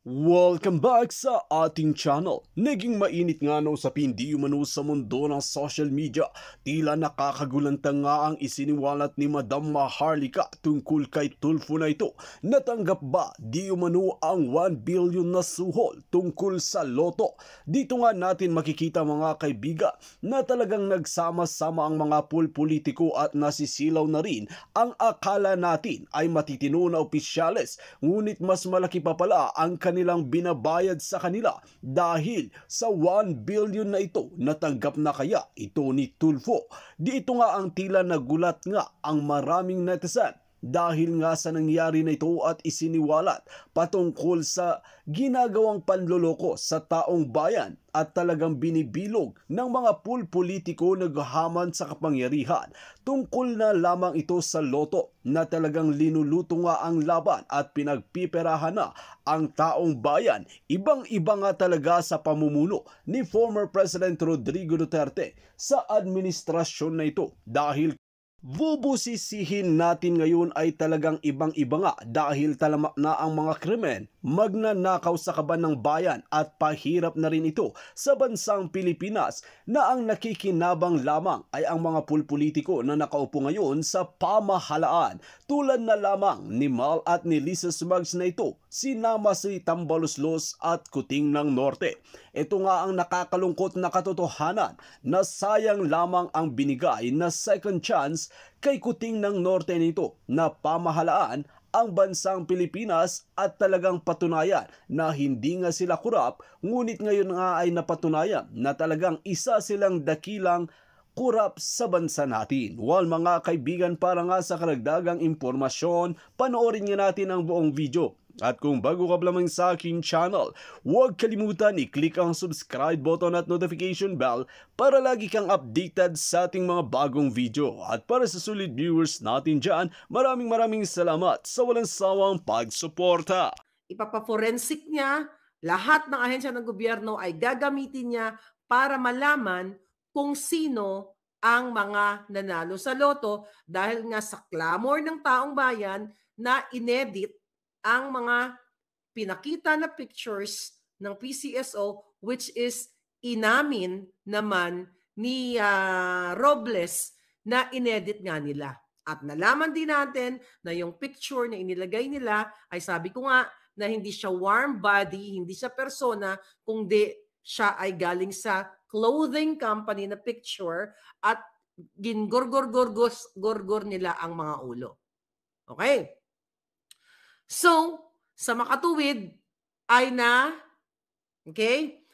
Welcome back sa ating channel. Naging mainit nga na usapin di umano sa mundo ng social media. Tila nakakagulanta nga ang isiniwalat ni Madam Maharlika tungkol kay Tulfo na ito. Natanggap ba di umano ang 1 billion na suhol tungkol sa loto? Dito nga natin makikita mga kaibigan na talagang nagsama-sama ang mga politiko at nasisilaw na rin ang akala natin ay matitino na opisyales. Ngunit mas malaki pa pala ang kanilang binabayad sa kanila dahil sa 1 billion na ito. Natanggap na kaya ito ni Tulfo? Dito nga ang tila nagulat nga ang maraming netizen dahil nga sa nangyari na ito at isiniwalat patungkol sa ginagawang panloloko sa taong bayan at talagang binibilog ng mga politiko naghahaman sa kapangyarihan. Tungkol na lamang ito sa loto na talagang linuluto nga ang laban at pinagpiperahan na ang taong bayan. Ibang-iba nga talaga sa pamumuno ni former President Rodrigo Duterte sa administrasyon na ito dahil bubusisihin natin ngayon ay talagang ibang-iba nga dahil talamak na ang mga krimen, magnanakaw sa kaban ng bayan at pahirap na rin ito sa bansang Pilipinas na ang nakikinabang lamang ay ang mga politiko na nakaupo ngayon sa pamahalaan tulad na lamang ni Mal at ni Lisa Smugs na ito, sinama si Tambaloslos at Kuting ng Norte. Ito nga ang nakakalungkot na katotohanan na sayang lamang ang binigay na second chance kay Kuting ng Norte nito na pamahalaan ang bansang Pilipinas at talagang patunayan na hindi nga sila kurap, ngunit ngayon nga ay napatunayan na talagang isa silang dakilang kurap sa bansa natin. Well mga kaibigan, para nga sa karagdagang impormasyon, panoorin nga natin ang buong video. At kung bago ka lamang sa aking channel, huwag kalimutan i-click ang subscribe button at notification bell para lagi kang updated sa ating mga bagong video. At para sa solid viewers natin dyan, maraming salamat sa walang sawang pagsuporta. Ipapa-forensic niya, lahat ng ahensya ng gobyerno ay gagamitin niya para malaman kung sino ang mga nanalo sa loto dahil nga sa clamor ng taong bayan na inedit ang mga pinakita na pictures ng PCSO, which is inamin naman ni Robles na inedit nga nila. At nalaman din natin na yung picture na inilagay nila ay sabi ko nga na hindi siya warm body, hindi siya persona, kundi siya ay galing sa clothing company na picture at gingorgor nila ang mga ulo. Okay? So, sa makatuwid ay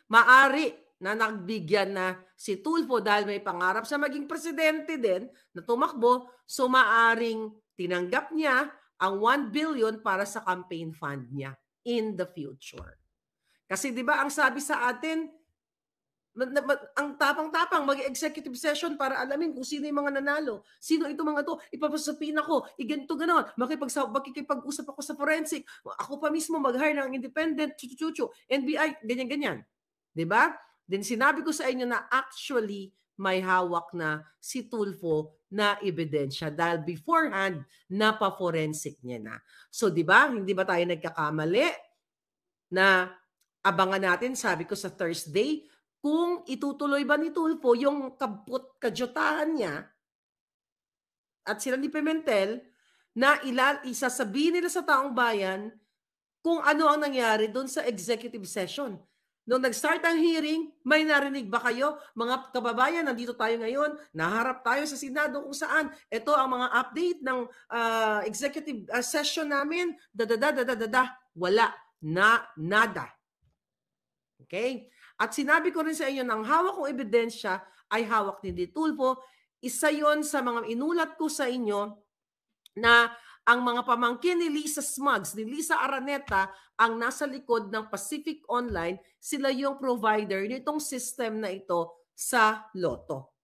maari na nagbigyan na si Tulfo dahil may pangarap sa maging presidente din na tumakbo, so maaring tinanggap niya ang 1 billion para sa campaign fund niya in the future. Kasi 'di ba ang sabi sa atin, ang tapang-tapang mag-executive session para alamin kung sino yung mga nanalo. Sino ito mga to? Ipapasapin ako. Ganito ganon. Makikipag-usap ako sa forensic. Ako pa mismo mag-hire ng independent, NBI, ganyan-ganyan. Diba? Then sinabi ko sa inyo na actually may hawak na si Tulfo na ebidensya dahil beforehand napa-forensic niya na. So 'di ba? Hindi ba tayo nagkakamali na abangan natin, sabi ko sa Thursday, kung itutuloy ba ni Tulfo yung kadyutahan niya at sila ni Pimentel na isasabihin nila sa taong bayan kung ano ang nangyari doon sa executive session. Nung nag-start ang hearing, may narinig ba kayo? Mga kababayan, nandito tayo ngayon, naharap tayo sa Senado kung saan ito ang mga update ng executive session namin, wala, nada. Okay? At sinabi ko rin sa inyo, ng hawak kong ebidensya ay hawak ni Tulfo. Isa yon sa mga inulat ko sa inyo na ang mga pamangkin ni Lisa Smugs, ni Lisa Araneta, ang nasa likod ng Pacific Online, sila yung provider nitong system na ito sa loto.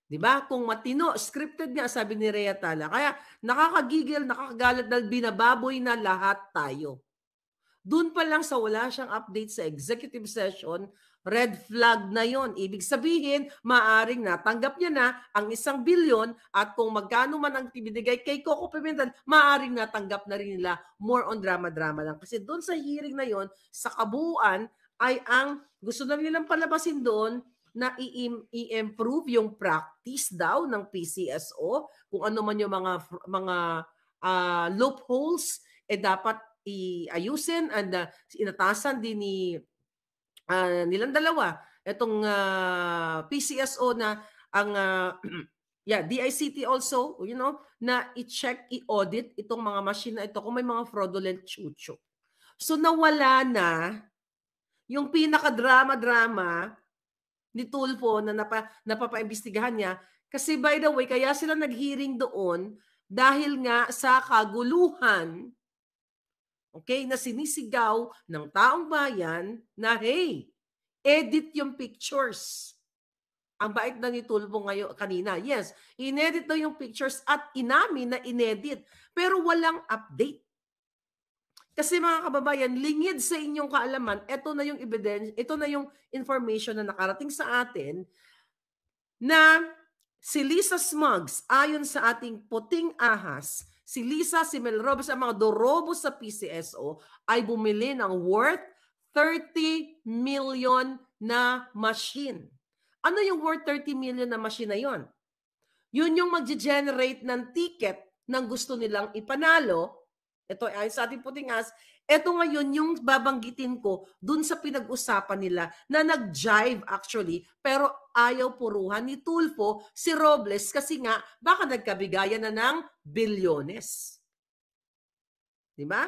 Diba? Kung matino, scripted nga, sabi ni Rhea Tala. Kaya nakakagigil, nakakagalit dahil binababoy na lahat tayo. Doon pa lang sa wala siyang update sa executive session, red flag na yon. Ibig sabihin, maaring natanggap niya na ang 1 bilyon at kung magkano man ang binigay kay Coco Pimentel, maaring natanggap na rin nila. More on drama-drama lang. Kasi doon sa hearing na yon, sa kabuuan, ay ang gusto na nilang palabasin doon na i-improve yung practice daw ng PCSO, kung ano man yung mga loopholes, dapat iayusin, and inatasan din nilang dalawa itong PCSO na ang DICT also, na i-check, i-audit itong mga machine na ito kung may mga fraudulent chucho. So nawala na yung pinaka-drama-drama ni Tulfo na napapaimbestigahan niya. Kasi by the way, kaya sila nag-hearing doon dahil nga sa kaguluhan, okay, na sinisigaw ng taong bayan na, hey, edit yung pictures. Ang bait na ni Tulfo ngayon kanina. Yes, inedit daw yung pictures at inamin na inedit. Pero walang update. Kasi mga kababayan, lingid sa inyong kaalaman, ito na yung evidence, ito na yung information na nakarating sa atin na si Lisa Smugs, ayon sa ating puting ahas, si Lisa, si Mel Robes, ang mga dorobo sa PCSO ay bumili ng worth 30 million na machine. Ano yung worth 30 million na machine na yon? Yun yung mag-generate ng ticket ng gusto nilang ipanalo. Ito ay sa ating puting ahas. Ito ngayon yung babanggitin ko dun sa pinag-usapan nila na nag-jive actually, pero ayaw puruhan ni Tulfo si Robles kasi nga baka nagkabigayan na ng bilyones. Di ba?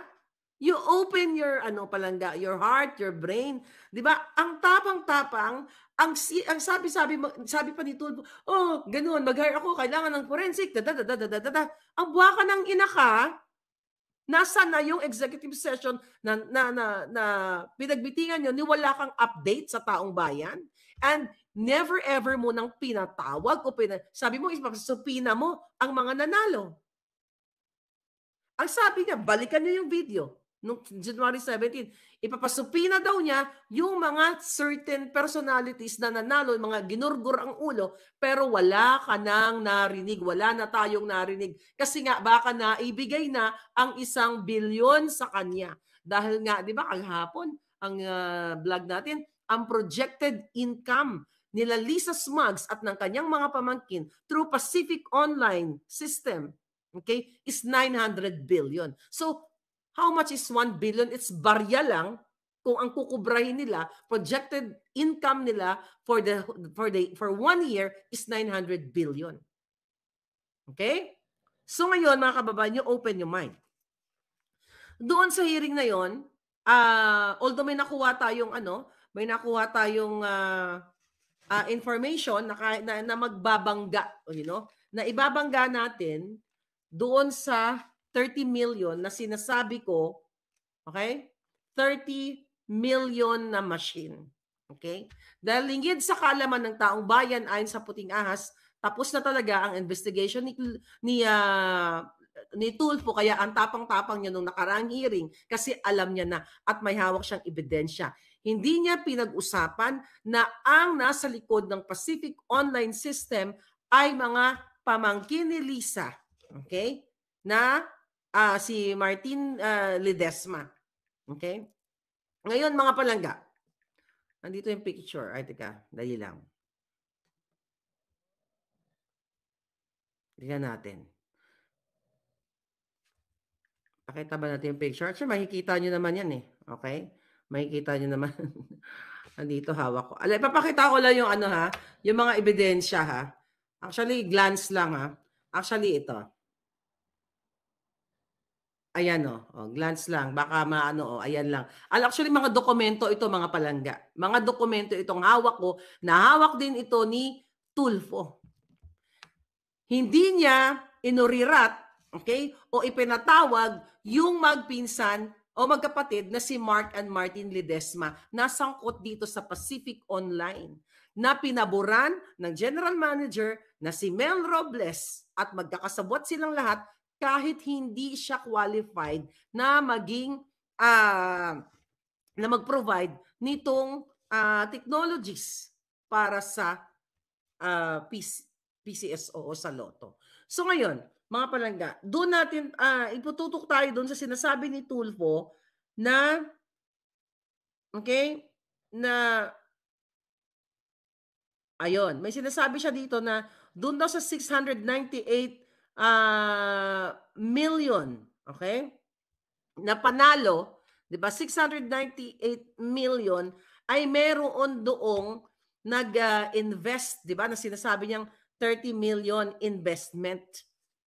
You open your your heart, your brain, 'di ba? Ang tapang-tapang, ang sabi pa ni Tulfo, oh, ganoon, mag-hire ako, kailangan ng forensic, Ang buwaka ng ina ka, nasa na yung executive session na pinagbitingan nyo, ni wala kang update sa taong bayan, and never ever mo nang pinatawag o sabi mo, ipapasupina mo ang mga nanalo. Ang sabi niya, balikan niyo yung video. Noong January 17, ipapasupina daw niya yung mga certain personalities na nanalo, mga ginurgur ang ulo, pero wala ka nang narinig, wala na tayong narinig. Kasi nga, baka naibigay na ang 1 bilyon sa kanya. Dahil nga, di ba, kahapon, ang vlog natin, ang projected income nila Lisa Smugs at ng kanyang mga pamangkin through Pacific Online System, okay, is 900 billion. So, how much is 1 billion? It's barya lang kung ang kukubrahin nila, projected income nila for 1 year is 900 billion. Okay? So ngayon, mga kababayan, you open your mind. Doon sa hearing na yon, although may nakuha tayong information na magbabangga, na ibabangga natin doon sa 30 million na sinasabi ko, okay? 30 million na machine. Okay? Dahil lingid sa kaalaman ng taong bayan ayon sa puting ahas, tapos na talaga ang investigation ni Tulfo, kaya ang tapang-tapang niya nung nakaraang hearing kasi alam niya na at may hawak siyang ebidensya. Hindi niya pinag-usapan na ang nasa likod ng Pacific Online System ay mga pamangkin ni Lisa. Okay? Na si Martin Ledesma. Okay? Ngayon, mga palangga, nandito yung picture. Ay, teka, dali lang. Tingnan natin. Pakita ba natin yung picture? Actually, makikita nyo naman yan eh. Okay? Makikita nyo naman. Nandito, hawak ko. Papakita ko lang yung yung mga ebidensya ha. Actually, glance lang ha. Actually, ito. Ayan glance lang. Baka ayan lang. Actually, mga dokumento ito, mga palangga. Mga dokumento itong hawak ko, nahawak din ito ni Tulfo. Hindi niya inurirat, okay, o ipinatawag yung magpinsan o magkapatid na si Mark and Martin Ledesma na sangkot dito sa Pacific Online, na pinaboran ng general manager na si Mel Robles at magkakasabot silang lahat kahit hindi siya qualified na maging na mag-provide nitong technologies para sa PCSO o sa Lotto. So ngayon, mga palangga, doon natin ipututok tayo doon sa sinasabi ni Tulfo na na ayun, may sinasabi siya dito na doon daw sa 698 million, na panalo, 'di ba? 698 million ay meron doong nag-invest, 'di ba? Na sinasabi niyang 30 million investment.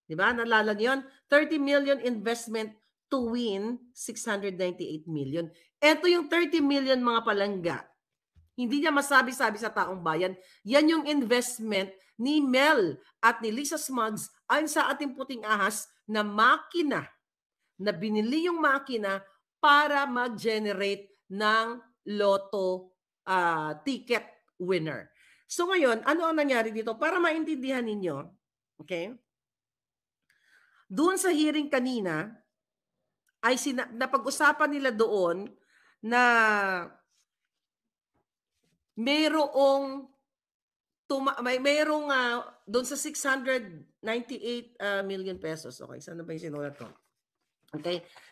'Di ba? Naalala niyo 'yon? 30 million investment to win 698 million. Ito yung 30 million, mga palangga. Hindi niya masabi-sabi sa taong bayan. Yan yung investment ni Mel at ni Lisa Smugs ayon sa ating puting ahas na makina, na binili yung makina para mag-generate ng Lotto ticket winner. So ngayon, ano ang nangyari dito? Para maintindihan ninyo, doon sa hearing kanina, ay napag-usapan nila doon na mayroong doon sa 698 million pesos. Okay, saan na ba yung sinulat ko?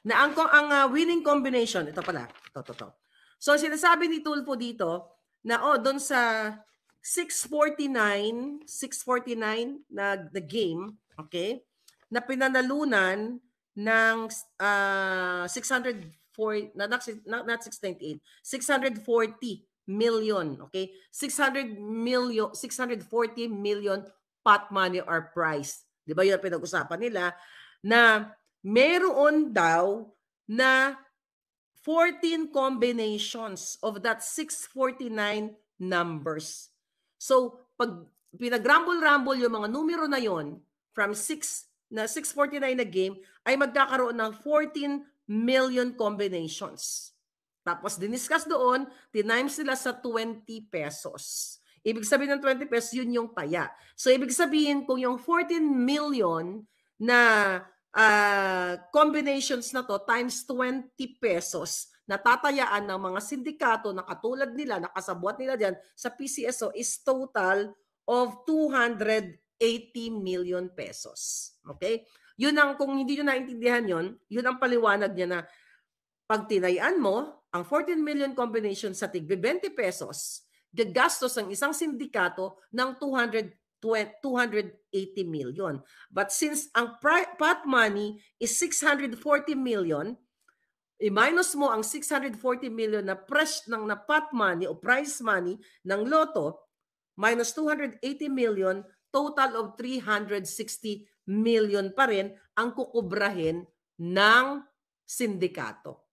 Na ang winning combination, ito pala, ito. So sinasabi ni Tulfo dito na doon sa 649 na the game, na pinanalunan ng 640 not 698, 640 million, 640 million pot money or prize. 'Di ba 'yun ang pinag-usapan nila, na meron daw na 14 combinations of that 649 numbers. So, pag pinag-rumble-rumble yung mga numero na yon from 649 na game, ay magkakaroon ng 14 million combinations. Tapos, diniscuss doon, tinimes nila sa 20 pesos. Ibig sabihin ng 20 pesos, yun yung taya. So, ibig sabihin, kung yung 14 million na combinations na to times 20 pesos, natatayaan ng mga sindikato na katulad nila, nakasabwat nila dyan sa PCSO is total of 280 million pesos. Yun ang, kung hindi nyo naintindihan yun ang paliwanag niya na pag tinayaan mo ang 14 million combination sa tig 20 pesos, gagastos ang isang sindikato ng 280 million. But since ang pot money is 640 million, i-minus mo ang 640 million na na pot money o prize money ng Lotto, minus 280 million, total of 360 million pa rin ang kukubrahin ng sindikato.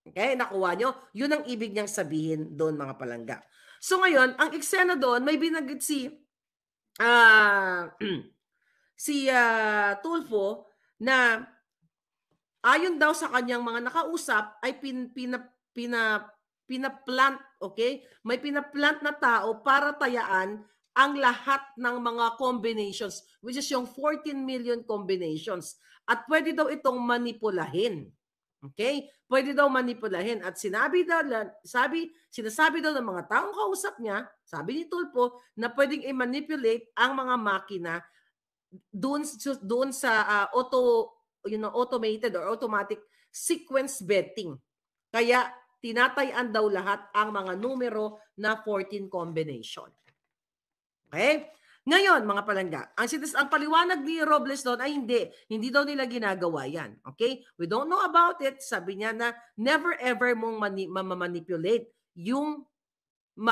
Nakuha nyo? Yun ang ibig niyang sabihin doon, mga palangga. So ngayon, ang eksena doon, may binanggit si Tulfo na ayon daw sa kanyang mga nakausap ay pinaplant, may pinaplant na tao para tayaan ang lahat ng mga combinations, which is yung 14 million combinations. At pwede daw itong manipulahin. Pwede daw manipulahin. At sinasabi daw ng mga taong kausap niya, sabi ni Tulfo, na pwedeng i-manipulate ang mga makina doon sa automated or automatic sequence betting. Kaya tinatayan daw lahat ang mga numero na 14 combination. Ngayon, mga palangga, ang paliwanag ni Robles doon ay hindi daw nila ginagawa yan. We don't know about it. Sabi niya na never ever mong manipulate yung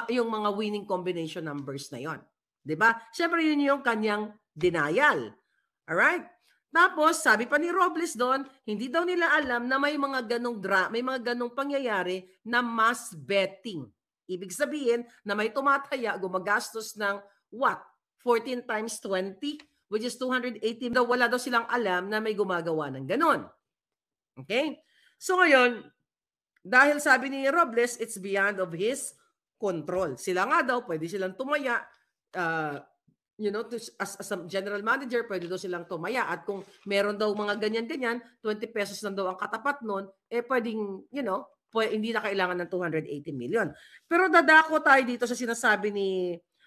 mga winning combination numbers na yon. 'Di ba? Syempre yun yung kanyang denial. Alright? Tapos, sabi pa ni Robles doon, hindi daw nila alam na may mga ganong pangyayari na mass betting. Ibig sabihin na may tumataya, gumagastos ng 14 times 20, which is 280. Wala daw silang alam na may gumagawa ng ganon. So ngayon, dahil sabi ni Robles, it's beyond of his control. Sila nga daw, pwede silang tumaya, as a general manager, pwede daw silang tumaya. At kung meron daw mga ganyan-ganyan, 20 pesos lang daw ang katapat nun, pwedeng, hindi na kailangan ng 280 million. Pero dadako tayo dito sa sinasabi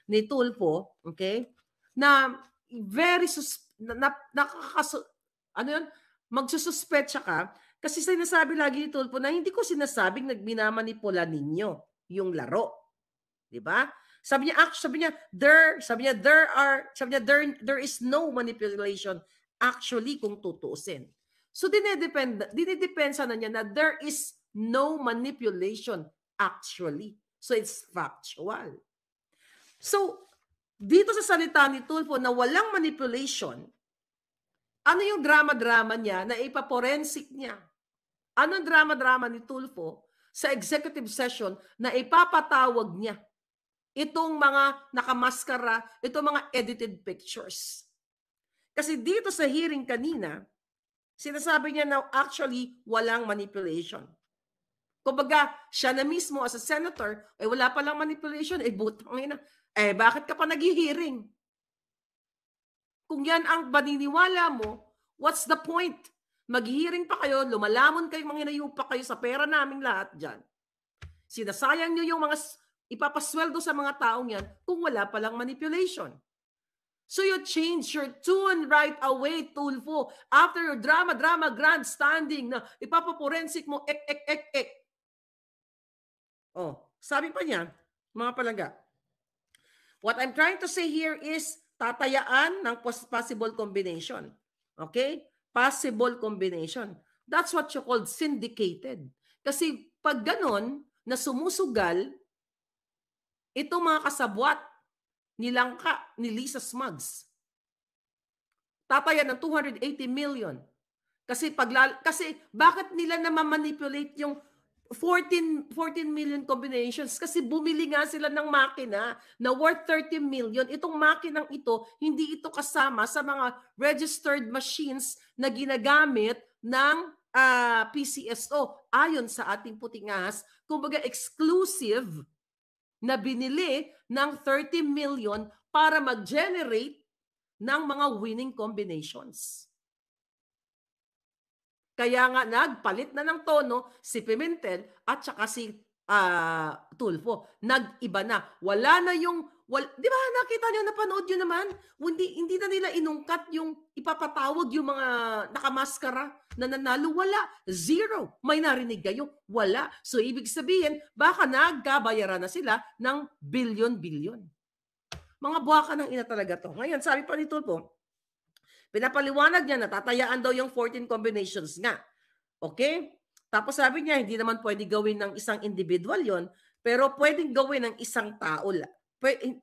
ni Tulfo, okay? Na very magsususpetsa ka kasi sinasabi lagi ni Tulfo na hindi ko sinasabing minamanipula ninyo yung laro. 'Di ba? Sabi niya there is no manipulation actually kung tutuusin. So dinedepensa na niya na there is no manipulation actually. So it's factual. So dito sa salita ni Tulfo na walang manipulation, ano yung drama-drama niya na ipaporensik niya? Ano ang drama-drama ni Tulfo sa executive session na ipapatawag niya itong mga nakamaskara, itong mga edited pictures? Kasi dito sa hearing kanina, sinasabi niya na actually walang manipulation. Kumbaga, siya na mismo as a senator, wala palang manipulation, butang ina. Bakit ka pa nag-hearing? Kung yan ang paniniwala mo, what's the point? Mag-hearing pa kayo, lumalamon kayo, manginayupa kayo sa pera naming lahat dyan. Sinasayang nyo yung mga ipapasweldo sa mga taong yan kung wala palang manipulation. So you change your tune right away, Tulfo. After your drama grandstanding na ipapaporensik mo, sabi pa niya, mga palangga, what I'm trying to say here is tatayaan ng possible combination. Okay? Possible combination. That's what you call syndicated. Kasi pag ganon, na sumusugal, itong mga kasabwat ni Langka, ni Lisa Smugs, tatayan ng 280 million. Kasi bakit nila na ma-manipulate yung 14 million combinations? Kasi bumili nga sila ng makina na worth 30 million. Itong makinang ito, hindi ito kasama sa mga registered machines na ginagamit ng PCSO. Ayon sa ating puting ahas, kumbaga exclusive na binili ng 30 million para mag-generate ng mga winning combinations. Kaya nga nagpalit na ng tono si Pimentel at saka si Tulfo. Nag-iba na. Wala na yung, di ba nakita nyo, napanood nyo naman? Hindi na nila inungkat yung ipapatawag yung mga nakamaskara na nanalo. Wala. Zero. May narinig kayo? Wala. So ibig sabihin, baka nagkabayaran na sila ng bilyon-bilyon. Mga buwaka ng ina talaga to. Ngayon, sabi pa ni Tulfo, pinapaliwanag niya na tatayaan daw yung 14 combinations nga. Okay? Tapos sabi niya, hindi naman pwede gawin ng isang individual yon, pero pwedeng gawin ng isang tao lang.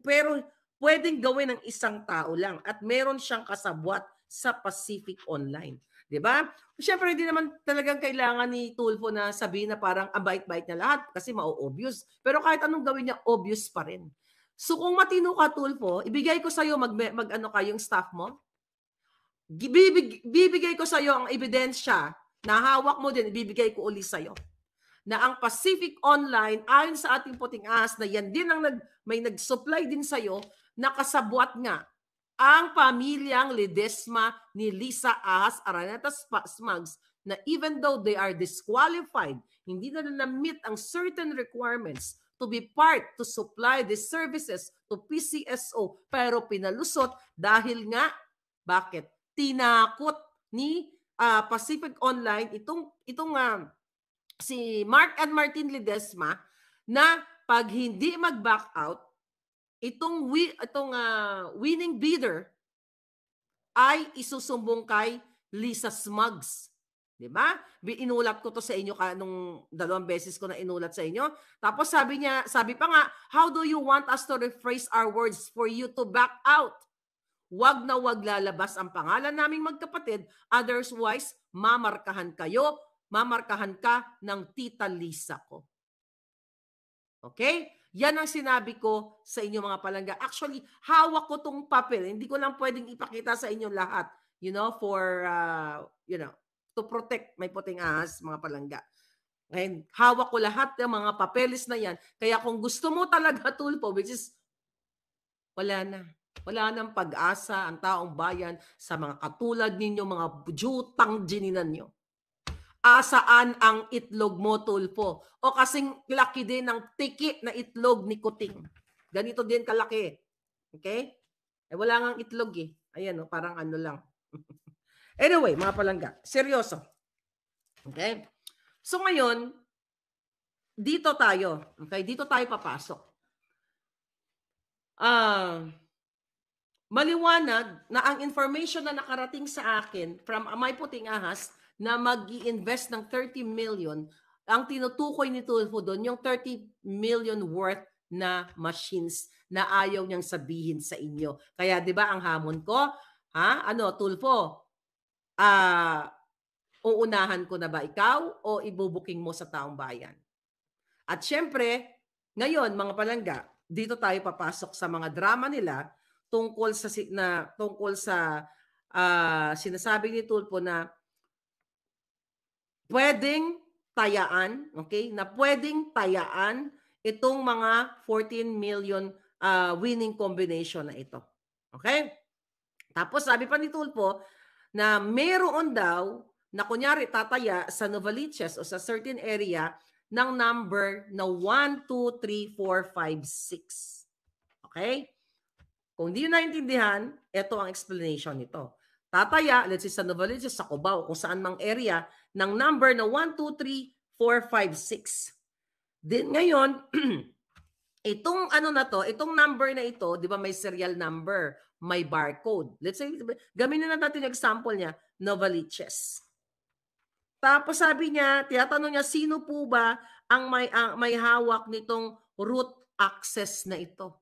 Pero pwedeng gawin ng isang tao lang at meron siyang kasabwat sa Pacific Online. 'Di ba? Siyempre, hindi naman talagang kailangan ni Tulfo na sabihin na parang bait-bait na lahat kasi ma-obvious. Pero kahit anong gawin niya, obvious pa rin. So kung matino ka, Tulfo, ibigay ko sa'yo mag-ano ka yung staff mo. Bibigay ko sa iyo ang ebidensya na hawak mo din, ibibigay ko uli sa iyo na ang Pacific Online, ayon sa ating puting ahas, na yan din ang may nag-supply din sa iyo na kasabwat nga ang pamilyang Ledesma ni Lisa Ahas Araneta Smugs, na even though they are disqualified, hindi na na-meet ang certain requirements to be part to supply the services to PCSO, pero pinalusot dahil nga, bakit? Tinakot ni Pacific Online itong si Mark and Martin Ledesma na pag hindi mag-back out, itong winning bidder ay isusumbong kay Lisa Smugs. 'Di ba? Inulat ko to sa inyo nung 2 beses ko na inulat sa inyo. Tapos sabi pa nga, how do you want us to rephrase our words for you to back out? Wag na wag lalabas ang pangalan naming magkapatid, otherwise mamarkahan ka ng Tita Lisa ko. Okay? Yan ang sinabi ko sa inyo mga palangga. Actually, hawak ko tong papel. Hindi ko lang pwedeng ipakita sa inyo lahat, for to protect my puting ahas, mga palangga. Ngayon, hawak ko lahat ng mga papeles na yan. Kaya kung gusto mo talaga, Tulfo, which is wala na. Wala nang pag-asa ang taong bayan sa mga katulad ninyo, mga jutang gininan nyo. Asaan ang itlog mo, Tulfo? O kasing laki din ng tiki na itlog ni Kuting. Ganito din kalaki. Okay? Eh, wala ngang itlog eh. Ayan, parang ano lang. Anyway, mga palangga, seryoso. Okay? So ngayon, dito tayo. Okay? Dito tayo papasok. Maliwanag na ang information na nakarating sa akin from My Puting Ahas na mag-i-invest ng 30 million, ang tinutukoy ni Tulfo doon, yung 30 million worth na machines na ayaw niyang sabihin sa inyo. Kaya 'di ba ang hamon ko, Tulfo, uunahan ko na ba ikaw o ibubuking mo sa taong bayan? At syempre, ngayon mga palangga, dito tayo papasok sa mga drama nila tungkol sa sinasabi ni Tulfo na pwedeng tayaan, okay? Na pwedeng tayaan itong mga 14 million winning combination na ito. Okay? Tapos sabi pa ni Tulfo na meron daw na kunyari tataya sa Novaliches o sa certain area ng number na 1, 2, 3, 4, 5, 6. Okay? Kung di nyo naintindihan, ito ang explanation nito. Tataya, let's say sa Novaliches, sa Cubao, kung saan mang area, ng number na 1, 2, 3, 4, 5, 6. Then ngayon, itong itong number na ito, di ba may serial number, may barcode. Let's say, gamitin na natin yung example niya, Novaliches. Tapos sabi niya, tinatanong niya, sino po ba ang may hawak nitong root access na ito?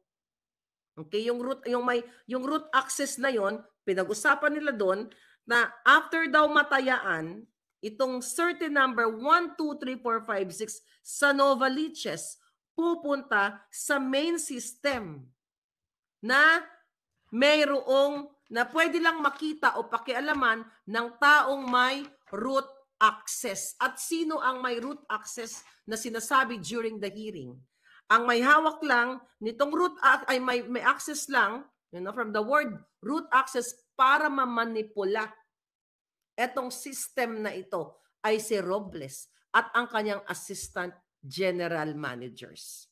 Okay, yung root access na yon, pinag-usapan nila doon na after daw matayaan itong certain number 1, 2, 3, 4, 5, 6 sa Novaliches, pupunta sa main system na mayroong na pwede lang makita o pakialaman ng taong may root access. At sino ang may root access na sinasabi during the hearing? Ang may hawak lang nitong ay may access lang, from the word root access, para mamanipula etong system na ito ay si Robles at ang kanyang assistant general managers.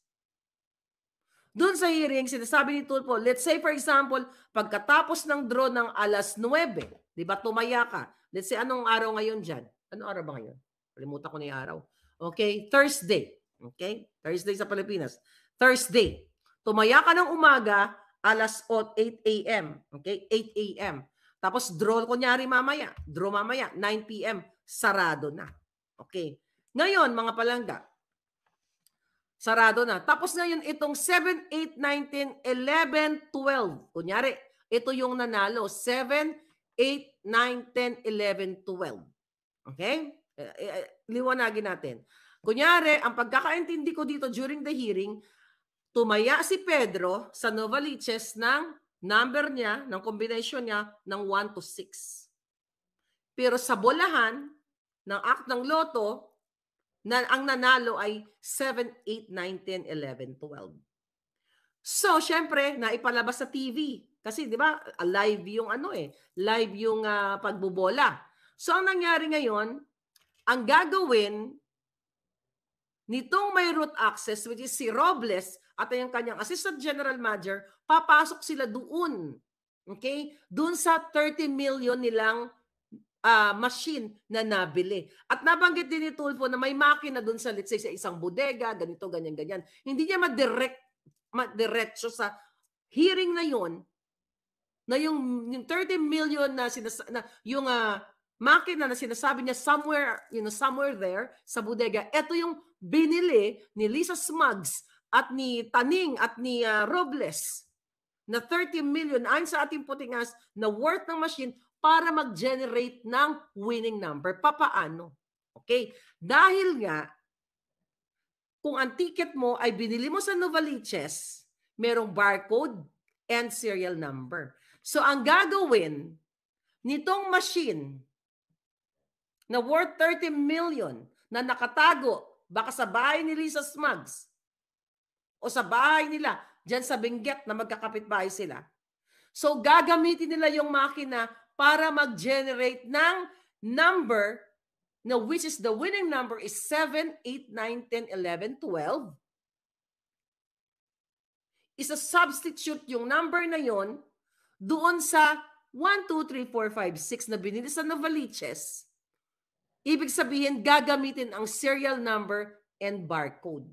Doon sa hearing, sinasabi ni Tulfo, let's say for example, pagkatapos ng draw ng alas 9, di ba, tumaya ka. Let's say, anong araw ngayon dyan? Anong araw ba ngayon? Kalimutan ko na yung araw. Okay, Thursday. Okay? Thursday sa Pilipinas. Thursday. Tumaya ka ng umaga, alas 8 a.m. Okay? 8 a.m. Tapos draw kunyari mamaya. Draw mamaya, 9 p.m. Sarado na. Okay? Ngayon, mga palangga, sarado na. Tapos ngayon, itong 7, 8, 9, 10, 11, 12. Kunyari, ito yung nanalo. 7, 8, 9, 10, 11, 12. Okay? Liwanagin natin. Kunyari, ang pagkakaintindi ko dito during the hearing, tumaya si Pedro sa Novaliches ng number niya, ng combination niya, ng 1 to 6. Pero sa bolahan, ng act ng loto, ang nanalo ay 7, 8, 9, 10, 11, 12. So, syempre, naipalabas sa TV. Kasi, di ba, live yung live yung pagbubola. So, ang nangyari ngayon, ang gagawin nitong may root access, which is si Robles at yung kanyang assistant general manager, papasok sila doon. Okay? Doon sa 30 million nilang machine na nabili. At nabanggit din ni Tulfo na may makina doon sa, let's say, sa isang bodega, ganito, ganyan. Hindi niya madiretso sa hearing na yon na yung 30 million na yung makina na sinasabi niya somewhere there sa bodega, ito yung binili ni Lisa Smugs at ni Taning at ni Robles na 30 million ayon sa ating putingas na worth ng machine para mag-generate ng winning number. Papaano? Okay? Dahil nga, kung ang ticket mo ay binili mo sa Novaliches, merong barcode and serial number. So, ang gagawin nitong machine na worth 30 million na nakatago baka sa bahay ni Lisa Smugs o sa bahay nila, dyan sa Benguet na magkakapitbahay sila. So gagamitin nila yung makina para mag-generate ng number na which is the winning number is 7, 8, 9, 10, 11, 12. Isa-substitute yung number na yon doon sa 1, 2, 3, 4, 5, 6 na binili sa Novaliches. Ibig sabihin, gagamitin ang serial number and barcode.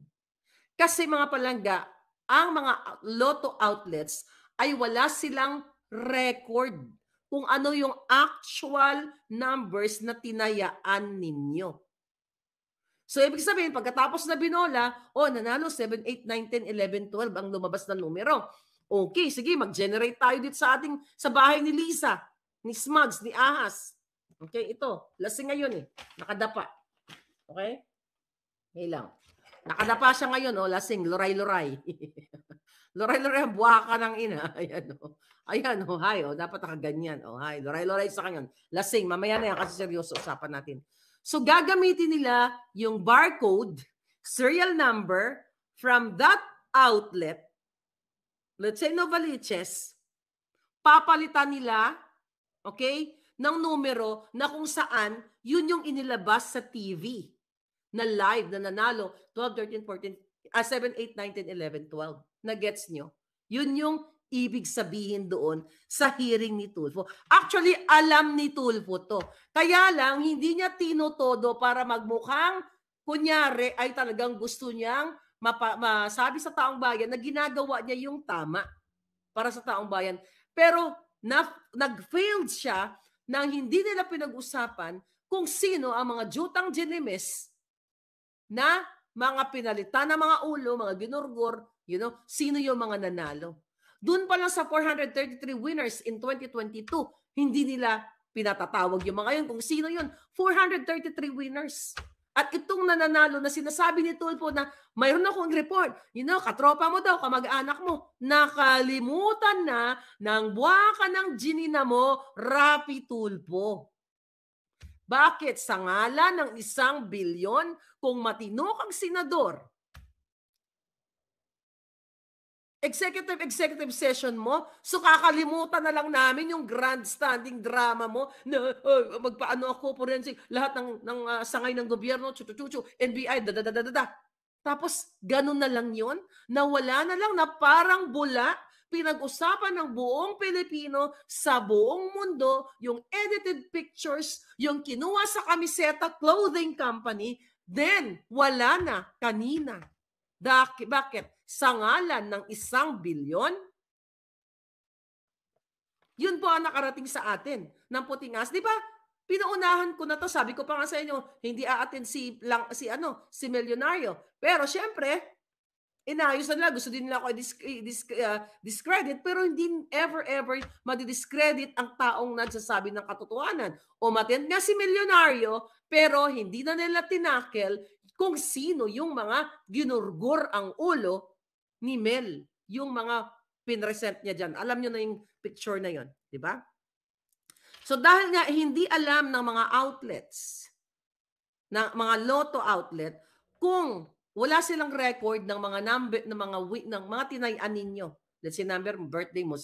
Kasi mga palangga, ang mga lotto outlets ay wala silang record kung ano yung actual numbers na tinayaan ninyo. So, ibig sabihin, pagkatapos na binola, nanalo 7, 8, 9, 10, 11, 12 ang lumabas na numero. Okay, sige, mag-generate tayo dito sa bahay ni Lisa, ni Smugs, ni Ahas. Okay, ito. Lasing ngayon Nakadapa. Okay? Ngayon lang. Nakadapa siya ngayon, lasing. Luray-luray. Luray-luray, buha ka ng ina. Ayan, Ayan, hi, dapat nakaganyan. Hi, luray-luray sa kanyon. Lasing, mamaya na yan kasi seryoso usapan natin. So, gagamitin nila yung barcode, serial number from that outlet, let's say Novaliches, papalitan nila, okay, ng numero na kung saan yun yung inilabas sa TV na live na nanalo 12, 13, 14, 7, 8, 9, 10, 11, 12. Na-gets nyo? Yun yung ibig sabihin doon sa hearing ni Tulfo. Actually, alam ni Tulfo to. Kaya lang, hindi niya tinotodo para magmukhang, kunyari, ay talagang gusto niyang masabi sa taong bayan na ginagawa niya yung tama para sa taong bayan. Pero nag-failed siya nang hindi nila pinag-usapan kung sino ang mga jutang ginimis na mga pinalitan na mga ulo, mga ginurgur, sino yung mga nanalo. Doon pa lang sa 433 winners in 2022, hindi nila pinatatawag yung mga yun kung sino yun. 433 winners. At itong nananalo na sinasabi ni Tulfo na mayroon akong report, katropa mo daw, kamag-anak mo, nakalimutan na ng buwaka ng ginina mo, Rapi Tulfo. Bakit? Sa ngalan ng 1 bilyon, kung matino kang senador, executive session mo, so kakalimutan na lang namin yung grandstanding drama mo na magpaano ako forensic, lahat ng sangay ng gobyerno, chuchu, NBI, dadadadada. Tapos, ganun na lang yon, nawala na lang na parang bula, pinag-usapan ng buong Pilipino sa buong mundo, yung edited pictures, yung kinuha sa kamiseta clothing company, then wala na kanina. Bakit? Sa ngalan ng 1 bilyon? Yun po ang nakarating sa atin ng puting as. Di ba? Pinaunahan ko na to. Sabi ko pa nga sa inyo, hindi a-attend si Milyonaryo. Pero syempre, inayos na nila. Gusto din nila ako discredit. Pero hindi ever madidiscredit ang taong nagsasabi ng katotohanan. O matend nga si Milyonaryo, pero hindi na nila tinakel kung sino yung mga ginurgur ang ulo ni Mel, yung mga pinresent niya dyan. Alam nyo na yung picture na yon, di ba? So dahil nga hindi alam ng mga outlets, ng mga lotto outlet, kung wala silang record ng mga number, ng mga tinayan ninyo. Let's say number, birthday mo,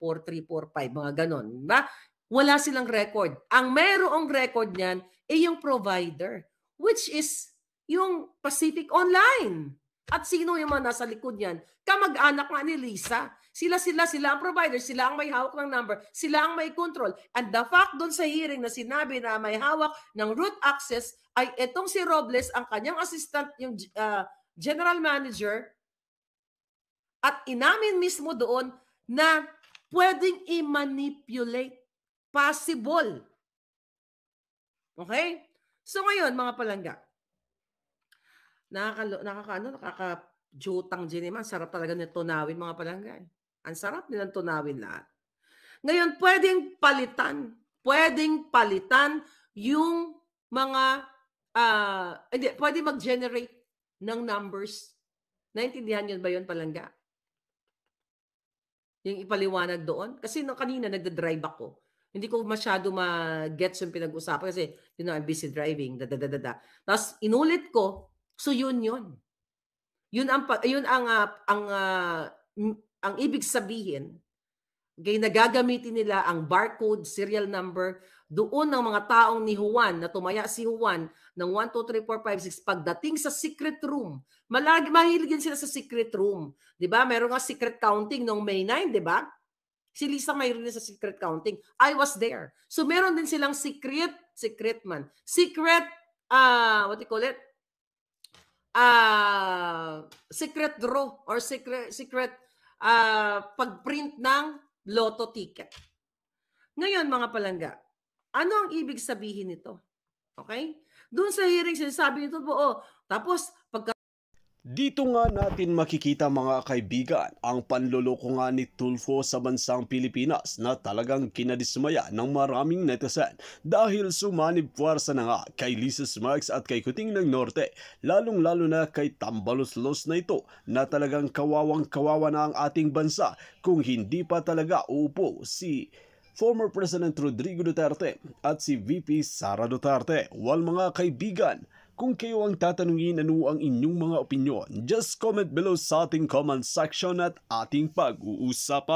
0921-4345, mga ganon. Diba? Wala silang record. Ang mayroong record niyan ay yung provider, which is yung Pacific Online. At sino yung mga nasa likod niyan? Kamag-anak nga ni Lisa. Sila ang provider, sila ang may hawak ng number, sila ang may control. And the fact doon sa hearing na sinabi na may hawak ng root access ay etong si Robles, ang kanyang assistant, yung general manager, at inamin mismo doon na pwedeng i-manipulate. Possible. Okay? So ngayon, mga palangga, nakaka-jutang naman. Sarap talaga nila tunawin, mga palangga. Ang sarap nilang tunawin lahat. Ngayon, pwedeng palitan yung mga, pwede mag-generate ng numbers. Naintindihan yun ba yun, palangga? Yung ipaliwanag doon? Kasi kanina nagda-drive ako. Hindi ko masyado ma-gets yung pinag-usapan kasi, I'm busy driving, Tapos, inulit ko. So yun. Yun ang ibig sabihin Okay, nagagamitin nila ang barcode, serial number doon ng mga taong ni Juan, na tumaya si Juan ng 1, 2, 3, 4, 5, 6 pagdating sa secret room. Mahilig din sila sa secret room. 'Di ba? Meron nga secret counting noong May 9, 'di ba? Si Lisa mayroon din sa secret counting. I was there. So meron din silang secret what do you call it? Secret draw or secret pagprint ng lotto ticket. Ngayon mga palangga, ano ang ibig sabihin nito? Okay? Doon sa hearing sinasabi nito po, tapos Dito nga natin makikita mga kaibigan ang panloloko nga ni Tulfo sa bansang Pilipinas na talagang kinadismaya ng maraming netizen dahil sumanib puwersa na nga kay Lisa Smarks at kay Kuting ng Norte, lalong-lalo na kay Tambaluslos na ito na talagang kawawang-kawawa na ang ating bansa kung hindi pa talaga uupo si former President Rodrigo Duterte at si VP Sara Duterte. Well mga kaibigan, kung kayo ang tatanungin ano ang inyong mga opinyon, just comment below sa ating comment section at ating pag-uusapan.